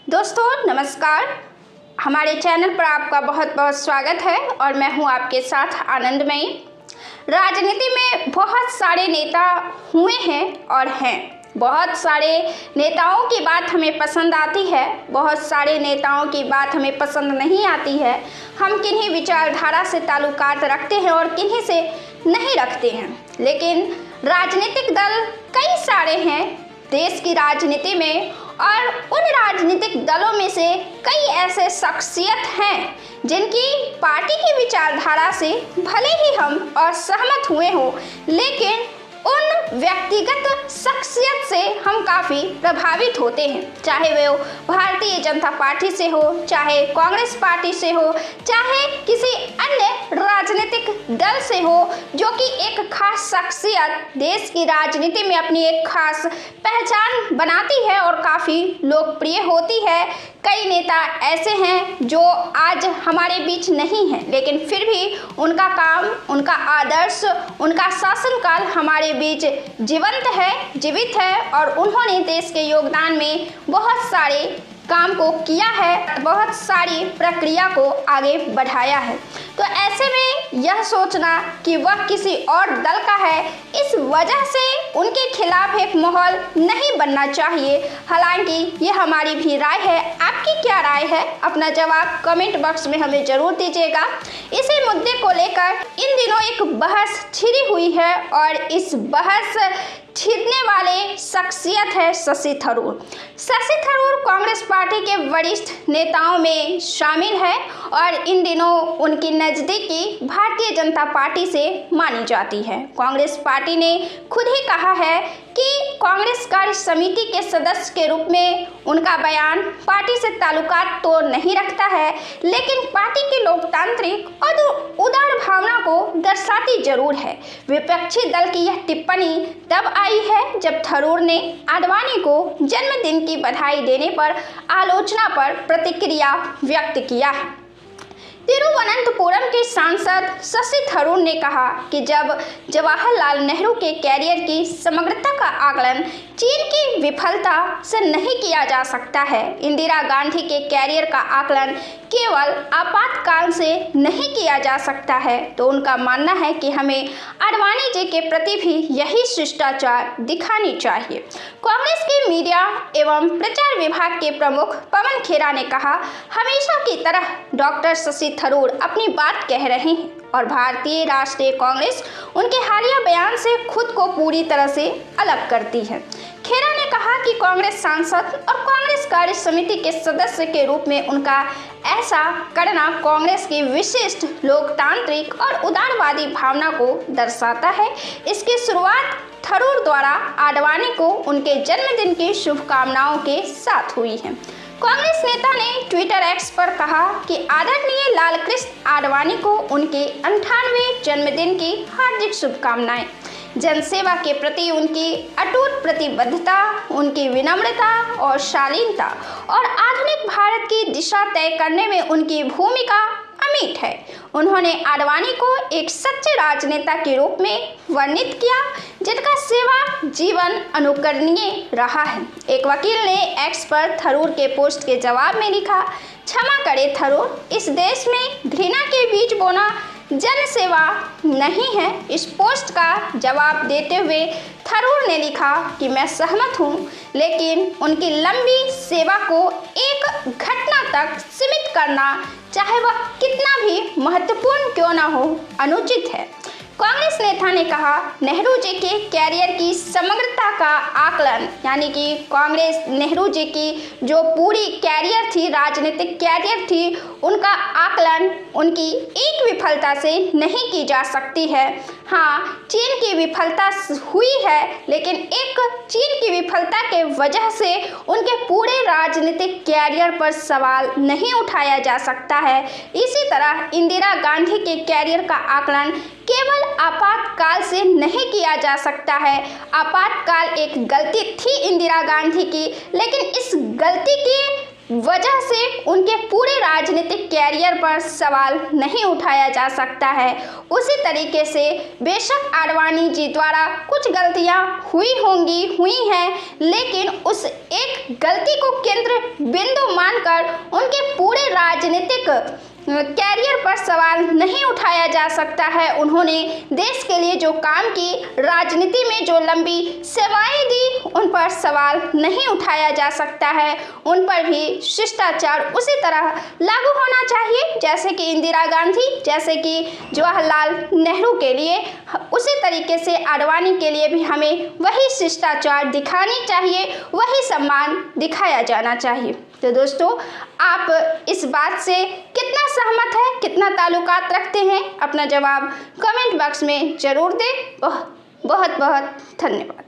दोस्तों नमस्कार। हमारे चैनल पर आपका बहुत बहुत स्वागत है और मैं हूं आपके साथ आनंदमयी। राजनीति में बहुत सारे नेता हुए हैं और हैं। बहुत सारे नेताओं की बात हमें पसंद आती है, बहुत सारे नेताओं की बात हमें पसंद नहीं आती है। हम किन्हीं विचारधारा से ताल्लुकात रखते हैं और किन्हीं से नहीं रखते हैं। लेकिन राजनीतिक दल कई सारे हैं देश की राजनीति में, और उन राजनीतिक दलों में से कई ऐसे शख्सियत हैं जिनकी पार्टी की विचारधारा से भले ही हम असहमत हुए हों, लेकिन उन व्यक्तिगत शख्सियत से हम काफ़ी प्रभावित होते हैं। चाहे वो भारतीय जनता पार्टी से हो, चाहे कांग्रेस पार्टी से हो, चाहे किसी अन्य राजनीतिक दल से हो, जो कि एक खास शख्सियत देश की राजनीति में अपनी एक खास पहचान बनाती है और काफ़ी लोकप्रिय होती है। कई नेता ऐसे हैं जो आज हमारे बीच नहीं हैं, लेकिन फिर भी उनका काम, उनका आदर्श, उनका शासनकाल हमारे बीच जीवित है और उन्होंने देश के योगदान में बहुत सारे काम को किया है, बहुत सारी प्रक्रिया को आगे बढ़ाया है। तो ऐसे में यह सोचना कि वह किसी और दल का है, इस वजह से उनके खिलाफ एक माहौल नहीं बनना चाहिए। हालांकि ये हमारी भी राय है। आपकी क्या राय है? अपना जवाब कमेंट बॉक्स में हमें ज़रूर दीजिएगा। इसी मुद्दे को लेकर इन दिनों एक बहस छिड़ी हुई है और इस बहस छिड़ने वाले शख्सियत है शशि थरूर। शशि थरूर कांग्रेस पार्टी के वरिष्ठ नेताओं में शामिल है और इन दिनों उनकी नज़दीकी भारतीय जनता पार्टी से मानी जाती है। कांग्रेस पार्टी ने खुद ही कहा है कि कांग्रेस कार्य समिति के सदस्य के रूप में उनका बयान पार्टी से ताल्लुकात तो नहीं रखता है, लेकिन पार्टी की लोकतांत्रिक और उदार भावना को दर्शाती जरूर है। विपक्षी दल की यह टिप्पणी तब आई है जब थरूर ने आडवाणी को जन्मदिन की बधाई देने पर आलोचना पर प्रतिक्रिया व्यक्त किया है। तिरुवनंतपुरम के सांसद शशि थरूर ने कहा कि जब जवाहरलाल नेहरू के कैरियर की समग्रता का आकलन चीन की विफलता से नहीं किया जा सकता है, इंदिरा गांधी के कैरियर का आकलन केवल आपातकाल से नहीं किया जा सकता है, तो उनका मानना है कि हमें आडवाणी जी के प्रति भी यही शिष्टाचार दिखानी चाहिए। कांग्रेस के मीडिया एवं प्रचार विभाग के प्रमुख पवन खेरा ने कहा, हमेशा की तरह डॉक्टर शशि थरूर अपनी बात कह रहे हैं और भारतीय राष्ट्रीय कांग्रेस उनके हालिया बयान से खुद को पूरी तरह से अलग करती है। खेरा ने कहा कि कांग्रेस सांसद और कांग्रेस कार्य समिति के सदस्य के रूप में उनका ऐसा करना कांग्रेस की विशिष्ट लोकतांत्रिक और उदारवादी भावना को दर्शाता है। इसकी शुरुआत थरूर द्वारा आडवाणी को उनके जन्मदिन की शुभकामनाओं के साथ हुई है। कांग्रेस नेता ने ट्विटर एक्स पर कहा कि आदरणीय लालकृष्ण आडवाणी को उनके 98वें जन्मदिन की हार्दिक शुभकामनाएं। जनसेवा के प्रति उनकी अटूट प्रतिबद्धता, उनकी विनम्रता और शालीनता और आधुनिक भारत की दिशा तय करने में उनकी भूमिका अमिट है। उन्होंने आडवाणी को एक सच्चे राजनेता के रूप में वर्णित किया, जिनका सेवा जीवन अनुकरणीय रहा है। एक वकील ने एक्स पर थरूर के पोस्ट के जवाब में लिखा, क्षमा करें थरूर, इस देश में घृणा के बीज बोना जन सेवा नहीं है। इस पोस्ट का जवाब देते हुए थरूर ने लिखा कि मैं सहमत हूँ, लेकिन उनकी लंबी सेवा को एक घटना तक सीमित करना, चाहे वह कितना भी महत्वपूर्ण क्यों न हो, अनुचित है। कांग्रेस नेता ने कहा, नेहरू जी के कैरियर की समग्रता का आकलन, यानी कि कांग्रेस नेहरू जी की जो पूरी कैरियर थी, राजनीतिक कैरियर थी, उनका आकलन उनकी एक विफलता से नहीं की जा सकती है। हाँ, चीन की विफलता हुई है, लेकिन एक चीन की विफलता के वजह से उनके पूरे राजनीतिक कैरियर पर सवाल नहीं उठाया जा सकता है। इसी तरह इंदिरा गांधी के कैरियर का आकलन केवल आपातकाल से नहीं किया जा सकता है। आपातकाल एक गलती थी इंदिरा गांधी की, लेकिन इस गलती की वजह से उनके पूरे राजनीतिक कैरियर पर सवाल नहीं उठाया जा सकता है। उसी तरीके से बेशक आडवाणी जी द्वारा कुछ गलतियां हुई हैं, लेकिन उस एक गलती को केंद्र बिंदु मानकर उनके पूरे राजनीतिक कैरियर पर सवाल नहीं उठाया जा सकता है। उन्होंने देश के लिए जो काम की, राजनीति में जो लंबी सेवाएं दी, उन पर सवाल नहीं उठाया जा सकता है। उन पर भी शिष्टाचार उसी तरह लागू होना चाहिए जैसे कि इंदिरा गांधी, जैसे कि जवाहरलाल नेहरू के लिए, उसी तरीके से आडवाणी के लिए भी हमें वही शिष्टाचार दिखानी चाहिए, वही सम्मान दिखाया जाना चाहिए। तो दोस्तों, आप इस बात से कितना सहमत है, कितना ताल्लुकात रखते हैं, अपना जवाब कमेंट बॉक्स में ज़रूर दें। बहुत बहुत धन्यवाद।